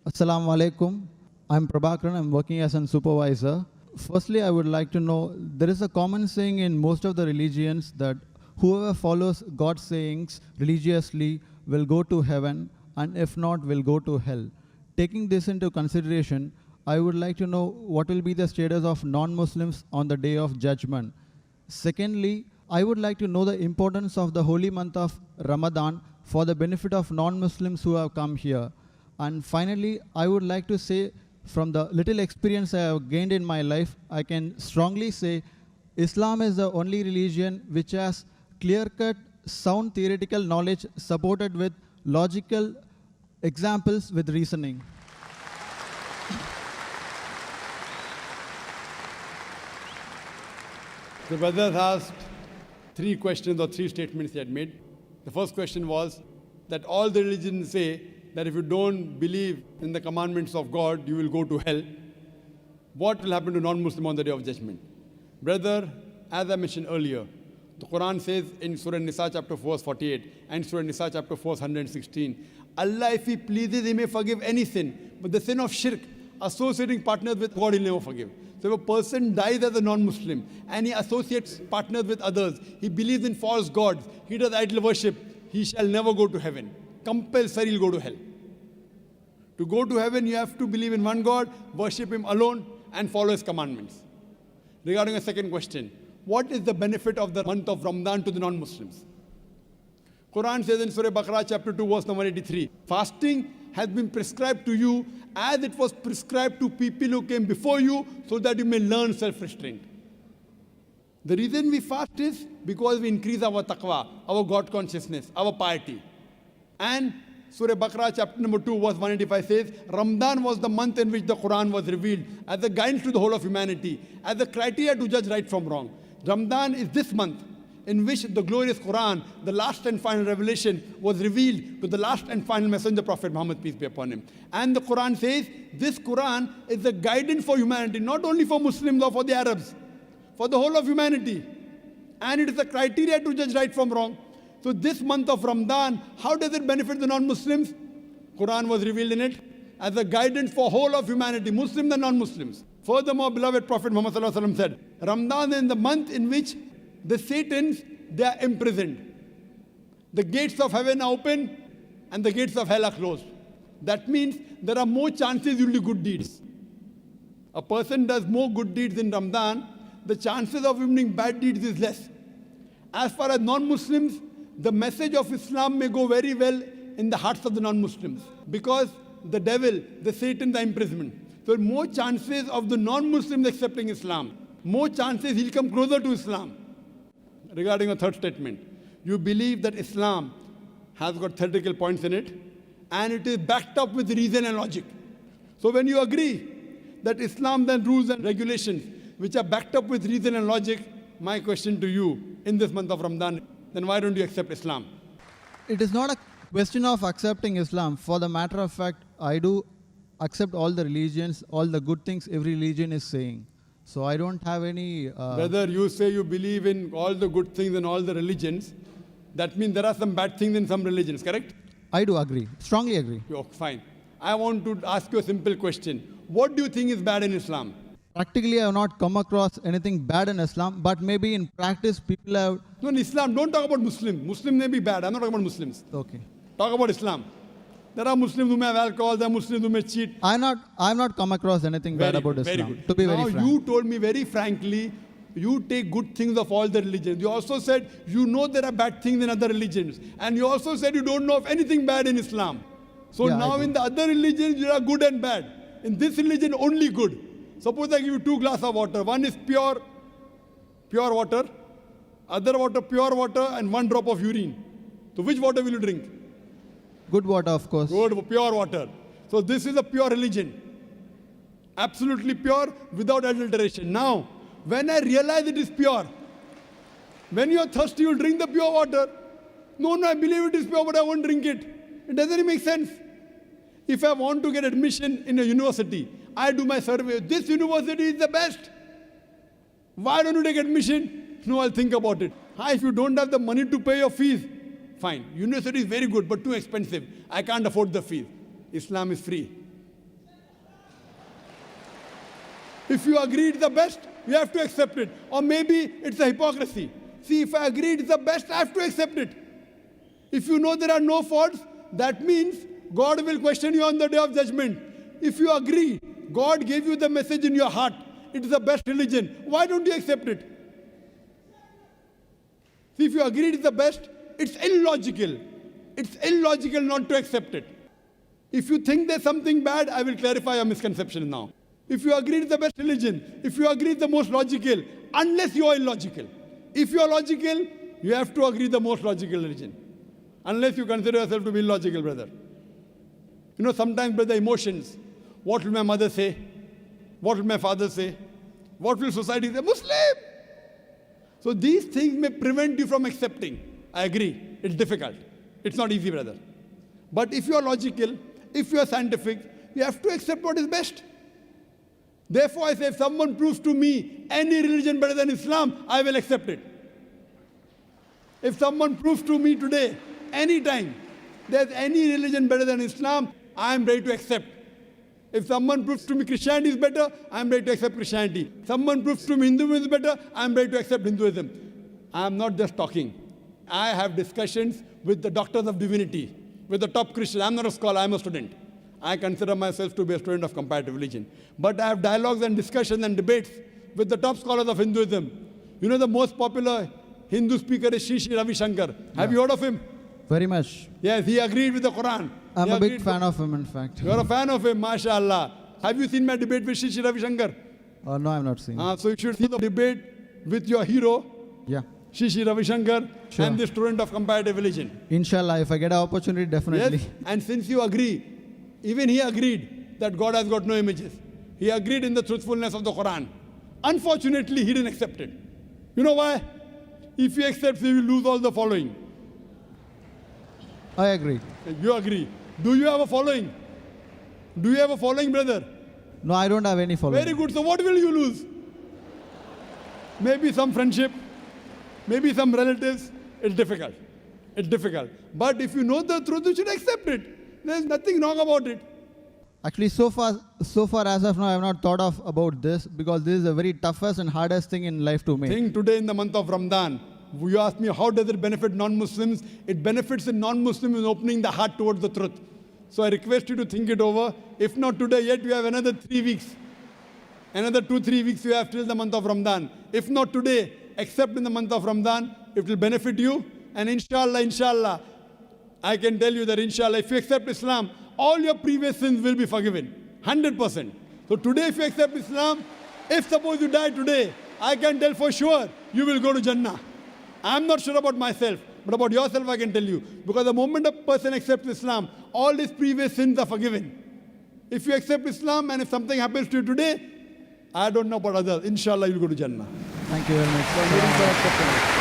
Assalamu alaikum. I'm Prabhakaran. I'm working as a supervisor. Firstly, I would like to know, there is a common saying in most of the religions that whoever follows God's sayings religiously will go to heaven, and if not, will go to hell. Taking this into consideration, I would like to know what will be the status of non-Muslims on the day of judgment. Secondly, I would like to know the importance of the holy month of Ramadan for the benefit of non-Muslims who have come here. And finally, I would like to say, from the little experience I have gained in my life, I can strongly say Islam is the only religion which has clear-cut, sound theoretical knowledge supported with logical examples with reasoning. The brother asked 3 questions or 3 statements he had made. The first question was that all the religions say that if you don't believe in the commandments of God, you will go to hell. What will happen to non-Muslim on the day of judgment? Brother, as I mentioned earlier, the Quran says in Surah Nisa chapter 4 verse 48 and Surah Nisa chapter 4 verse 116, Allah, if He pleases, He may forgive any sin, but the sin of shirk, associating partners with God, He'll never forgive. So if a person dies as a non-Muslim and he associates partners with others, he believes in false gods, he does idol worship, he shall never go to heaven. Compulsory he'll go to hell. To go to heaven, you have to believe in one God, worship Him alone, and follow His commandments. Regarding a second question, what is the benefit of the month of Ramadan to the non-Muslims? Quran says in Surah Baqarah chapter 2 verse number 83, fasting has been prescribed to you as it was prescribed to people who came before you, so that you may learn self-restraint. The reason we fast is because we increase our taqwa, our God consciousness, our piety. And Surah Baqarah chapter number 2 verse 185 says, Ramadan was the month in which the Quran was revealed as a guidance to the whole of humanity, as a criteria to judge right from wrong. Ramadan is this month in which the glorious Quran, the last and final revelation, was revealed to the last and final messenger, Prophet Muhammad, peace be upon him. And the Quran says, this Quran is a guidance for humanity, not only for Muslims or for the Arabs, for the whole of humanity. And it is a criteria to judge right from wrong. So this month of Ramadan, how does it benefit the non-Muslims? Quran was revealed in it as a guidance for whole of humanity, Muslims and non-Muslims. Furthermore, beloved Prophet Muhammad said, Ramadan is the month in which the Satans, they are imprisoned. The gates of heaven are open and the gates of hell are closed. That means there are more chances you'll do good deeds. A person does more good deeds in Ramadan, the chances of him doing bad deeds is less. As far as non-Muslims, the message of Islam may go very well in the hearts of the non-Muslims, because the devil, the Satan, the imprisonment. So more chances of the non-Muslims accepting Islam. More chances he'll come closer to Islam. Regarding a third statement, you believe that Islam has got theoretical points in it and it is backed up with reason and logic. So when you agree that Islam then rules and regulations which are backed up with reason and logic, my question to you in this month of Ramadan, then why don't you accept Islam? It is not a question of accepting Islam. For the matter of fact, I do accept all the religions, all the good things every religion is saying. So I don't have any... Whether you say you believe in all the good things in all the religions, that means there are some bad things in some religions, correct? I do agree, strongly agree. Oh, fine. I want to ask you a simple question. What do you think is bad in Islam? Practically, I have not come across anything bad in Islam, but maybe in practice, people have... No, in Islam, don't talk about Muslims. Muslims may be bad. I'm not talking about Muslims. Okay. Talk about Islam. There are Muslims who may have alcohol, there are Muslims who may cheat. I have not come across anything bad about Islam. Very good. To be now, very frank. you told me very frankly, you take good things of all the religions. You also said you know there are bad things in other religions. And you also said you don't know of anything bad in Islam. So Yeah, now in the other religions, there are good and bad. In this religion, only good. Suppose I give you 2 glasses of water. One is pure water. Other water, pure water, and 1 drop of urine. So which water will you drink? Good water, of course. Good, pure water. So this is a pure religion. Absolutely pure, without adulteration. Now, when I realize it is pure, when you are thirsty, you drink the pure water. No, I believe it is pure, but I won't drink it. It doesn't make sense. If I want to get admission in a university, I do my survey. This university is the best. Why don't you take admission? No, I'll think about it. If you don't have the money to pay your fees, fine. University is very good, but too expensive. I can't afford the fees. Islam is free. If you agree it's the best, you have to accept it. Or maybe it's a hypocrisy. See, if I agree it's the best, I have to accept it. If you know there are no faults, that means God will question you on the day of judgment. If you agree, God gave you the message in your heart, it is the best religion, why don't you accept it? See, if you agree it is the best, it's illogical. It's illogical not to accept it. If you think there's something bad, I will clarify your misconception now. If you agree it's the best religion, if you agree it's the most logical, unless you are illogical. If you are logical, you have to agree the most logical religion. Unless you consider yourself to be illogical, brother. You know, sometimes, brother, emotions. What will my mother say? What will my father say? What will society say? Muslim! So these things may prevent you from accepting. I agree. It's difficult. It's not easy, brother. But if you are logical, if you are scientific, you have to accept what is best. Therefore, I say, if someone proves to me any religion better than Islam, I will accept it. If someone proves to me today, anytime, there's any religion better than Islam, I am ready to accept. If someone proves to me Christianity is better, I am ready to accept Christianity. Someone proves to me Hinduism is better, I am ready to accept Hinduism. I am not just talking. I have discussions with the doctors of divinity, with the top Christians. I am not a scholar, I am a student. I consider myself to be a student of comparative religion. But I have dialogues and discussions and debates with the top scholars of Hinduism. You know the most popular Hindu speaker is Sri Ravi Shankar. Have you heard of him? Very much. Yes, he agreed with the Quran. I'm a big fan of him, in fact. You're a fan of him, mashallah. Have you seen my debate with Sri Ravi Shankar? No, I've not seen. So you should see the debate with your hero, Yeah. Sri Ravi Shankar, Sure. and the student of comparative religion. Inshallah, if I get an opportunity, definitely. Yes, and since you agree, even he agreed that God has got no images. He agreed in the truthfulness of the Quran. Unfortunately, he didn't accept it. You know why? If he accepts, he will lose all the following. I agree. You agree. Do you have a following? Do you have a following, brother? No, I don't have any following. Very good. So what will you lose? Maybe some friendship, maybe some relatives. It's difficult. It's difficult. But if you know the truth, you should accept it. There's nothing wrong about it. Actually, so far as of now, I have not thought of about this because this is the very toughest and hardest thing in life to make. Think today in the month of Ramadan. You ask me, how does it benefit non-Muslims? It benefits the non-Muslims in opening the heart towards the truth. So I request you to think it over. If not today, yet you have another 3 weeks. Another 2-3 weeks you have till the month of Ramadan. If not today, except in the month of Ramadan, it will benefit you. And inshallah, I can tell you that inshallah, if you accept Islam, all your previous sins will be forgiven. 100%. So today, if you accept Islam, if suppose you die today, I can tell for sure you will go to Jannah. I'm not sure about myself, but about yourself I can tell you. Because the moment a person accepts Islam, all his previous sins are forgiven. If you accept Islam and if something happens to you today, I don't know about others. Inshallah, you'll go to Jannah. Thank you very much. So I'm waiting for acceptance.